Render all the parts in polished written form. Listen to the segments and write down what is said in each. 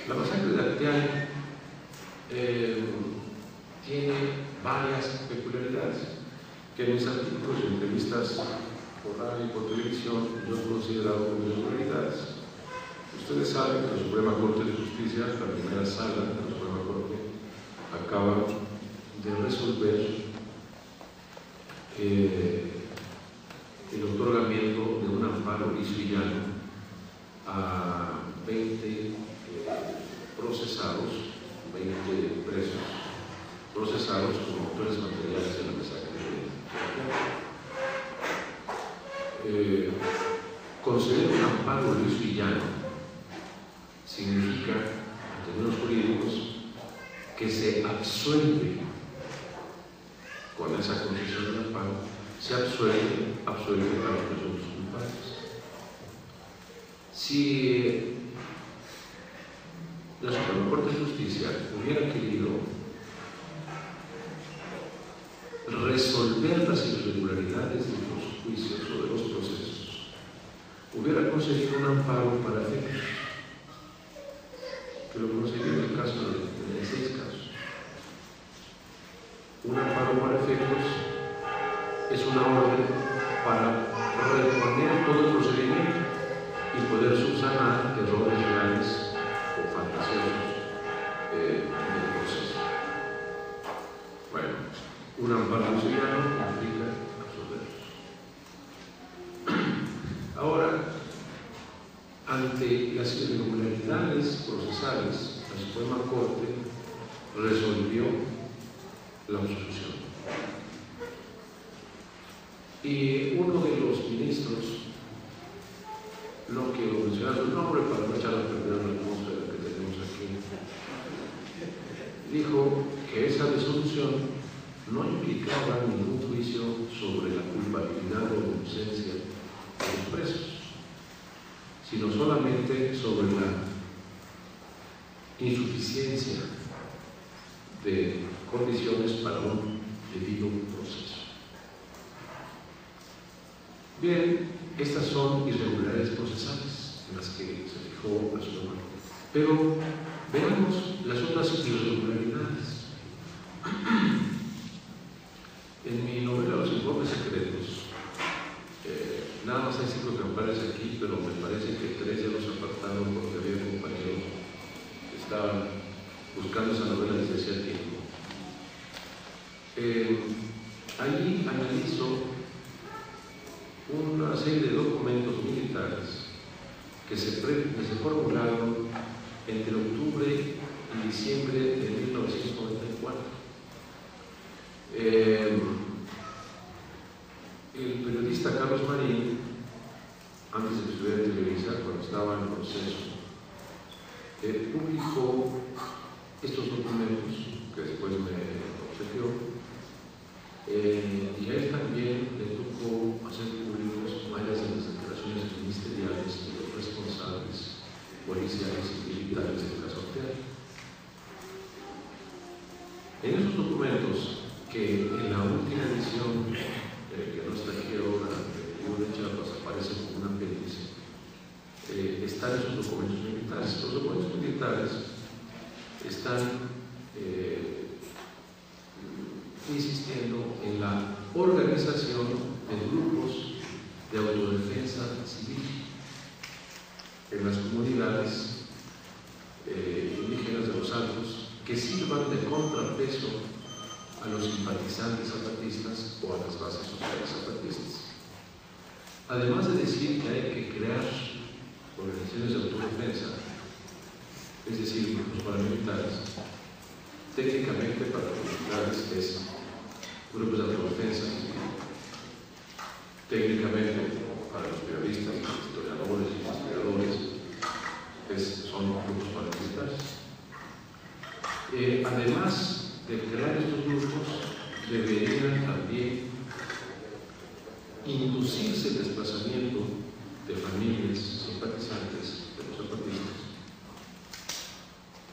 La masacre de Acteal tiene varias peculiaridades que en mis artículos y entrevistas por radio y por televisión yo he considerado como irregularidades. Ustedes saben que la Suprema Corte de Justicia, la primera sala de la Suprema Corte, acaba de resolver el otorgamiento de un amparo liso y llano a 20 procesados, 20 presos procesados como autores materiales de la masacre de Acteal. Conceder un amparo liso y llano significa, en términos jurídicos, que se absuelve con esa concesión del amparo, se absuelve a los presuntos culpables. Si la Suprema Corte de Justicia hubiera querido resolver las irregularidades de los juicios o de los procesos, hubiera conseguido un amparo para efectos, que lo consiguió en el caso de 6 casos. Un amparo para efectos es una orden para reponer todo el procedimiento y poder subsanar errores reales o fantasiosos del proceso. Bueno, un amparo auxiliar implica absolverlos. Ahora, ante las irregularidades procesales, la Suprema Corte resolvió la absolución. Y uno de los ministros, no quiero mencionar su nombre para no echar a perder la atmósfera que tenemos aquí, dijo que esa resolución no implicaba ningún juicio sobre la culpabilidad o inocencia de los presos, sino solamente sobre la insuficiencia de condiciones para un debido proceso. Bien, estas son irregularidades procesales en las que se fijó la Suprema Corte. Pero veamos las otras irregularidades. En mi novela Los Informes Secretos, nada más hay 5 que aparecen aquí, pero me parece que 3 ya los apartaron porque había compañeros que estaban buscando esa novela desde hacía tiempo. Allí analizo una serie de documentos militares que se formularon entre octubre y diciembre de 1994. El periodista Carlos Marín, antes de que estuviera en Televisa, cuando estaba en proceso, publicó estos documentos que después me obsequió, y a él también le tocó hacer públicos varias de las declaraciones ministeriales de los responsables policiales y militares del caso Acteal. En esos documentos, que en la última edición, que no está aquí ahora, el libro de Chiapas aparece como un apéndice, están esos documentos militares. Los documentos militares están insistiendo en la organización de grupos de autodefensa civil en las comunidades indígenas de los Altos, que sirvan de contrapeso a los simpatizantes zapatistas o a las bases sociales zapatistas. Además de decir que hay que crear organizaciones de autodefensa, es decir, grupos paramilitares, técnicamente para los militares es grupos de autodefensa, técnicamente para los periodistas, historiadores y investigadores son grupos paramilitares. Además de crear estos grupos, deberían también inducirse el desplazamiento de familias simpatizantes de los zapatistas,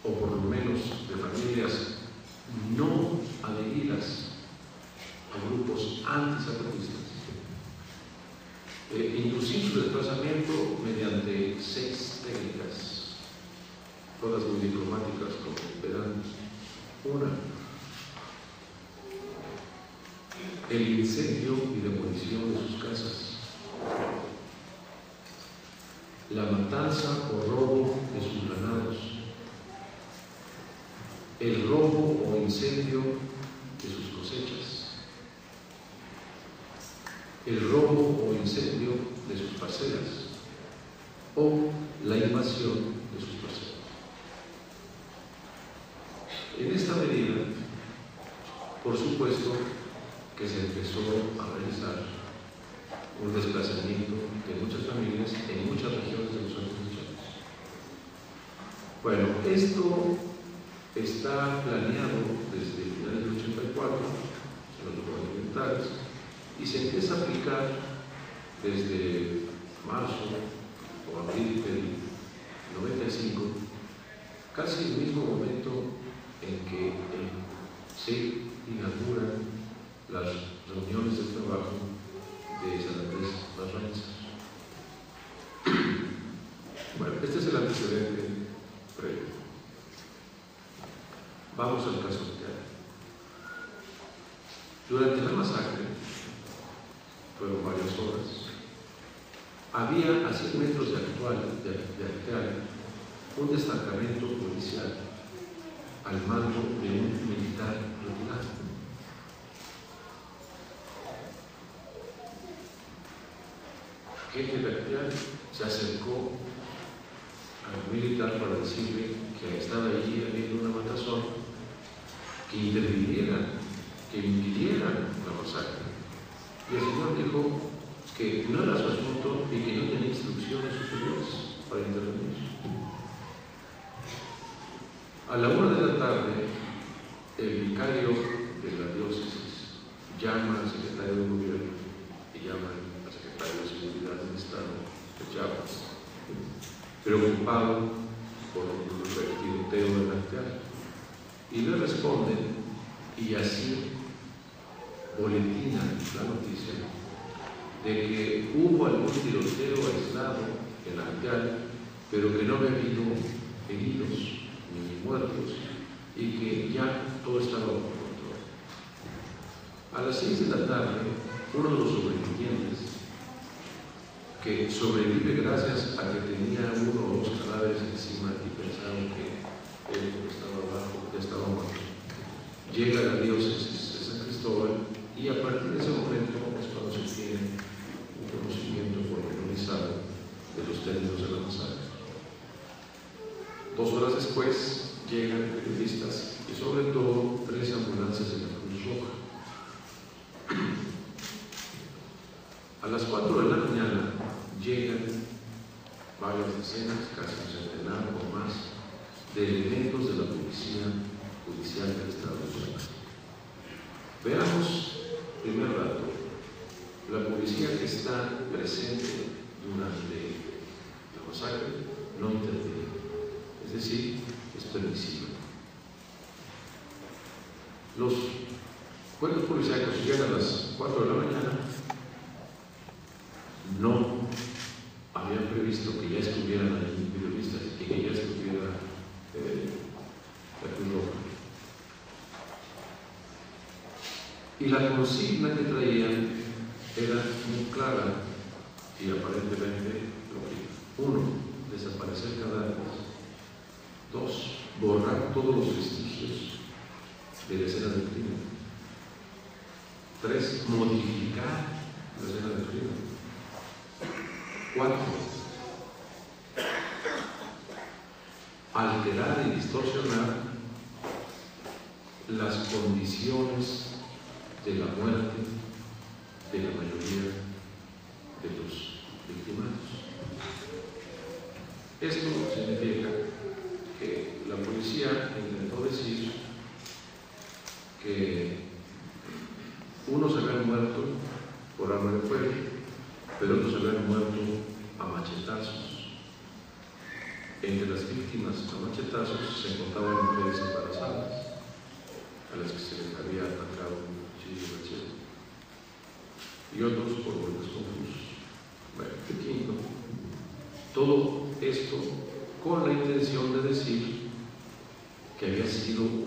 o por lo menos de familias no adheridas a grupos antizapatistas, inducir su desplazamiento mediante 6 técnicas. todas muy diplomáticas como verán. Una, el incendio y demolición de sus casas, la matanza o robo de sus ganados, el robo o incendio de sus cosechas, el robo o incendio de sus parcelas o la invasión de sus parcelas. En esta medida, por supuesto, que se empezó a realizar un desplazamiento de muchas familias en muchas regiones de los Altos de Chiapas. Bueno, esto está planeado desde finales del 84 en los documentales y se empieza a aplicar desde marzo o abril del 95, casi el mismo momento en que se inauguran las reuniones de trabajo de San Andrés Barranza. Bueno, este es el antecedente previo. Vamos al caso real. Durante la masacre, fueron varias horas, había a 100 metros de Arteaga un destacamento policial al mando de un militar retirado. Gente de Arteaga se acercó al militar para decirle que estaba allí habiendo una matazón, que intervinieran, que impidieran la masacre. Y el señor dijo que no era su asunto y que no tenía instrucciones superiores para intervenir. A la 1 de la tarde, el vicario de la diócesis llama al secretario de gobierno y llama al secretario de Seguridad del Estado de Chiapas, preocupado por el tiroteo de Arteaga, y le responden y así boletinan la noticia de que hubo algún tiroteo aislado en Arteaga, pero que no había habido heridos ni muertos y que ya todo estaba bajo control. A las 6 de la tarde, uno de los sobrevivientes, que sobrevive gracias a que tenía uno o dos cadáveres encima y pensaron que él estaba abajo, ya estaba muerto, llega a la diócesis de San Cristóbal y a partir de ese momento es cuando se tiene un conocimiento pormenorizado de los términos de la masacre. 2 horas después llegan periodistas y sobre todo 3 ambulancias de la Cruz Roja. A las 4 de la mañana llegan varias decenas, casi un centenar o más, de elementos de la Policía Judicial del Estado de Chiapas. Veamos, primer dato, la policía que está presente durante la masacre no interviene, es decir, es permisiva. Los cuerpos policíacos llegan a las 4 de la mañana, no habían previsto que ya estuvieran ahí periodistas y que ya estuviera la Cruz Roja. Y la consigna que traían era muy clara y aparentemente lógica. 1, desaparecer cadáveres. 2, borrar todos los vestigios de la escena del crimen. 3, modificar la escena del crimen. 4, alterar y distorsionar las condiciones de la muerte de la mayoría de los victimarios. Esto significa que la policía intentó decir que unos habían muerto por arma de fuego, pero otros habían muerto a machetazos. Entre las víctimas a machetazos se encontraban mujeres embarazadas a las que se les había atacado un cuchillo de cielo, y otros por golpes confusos. Bueno, quinto, todo esto con la intención de decir que había sido un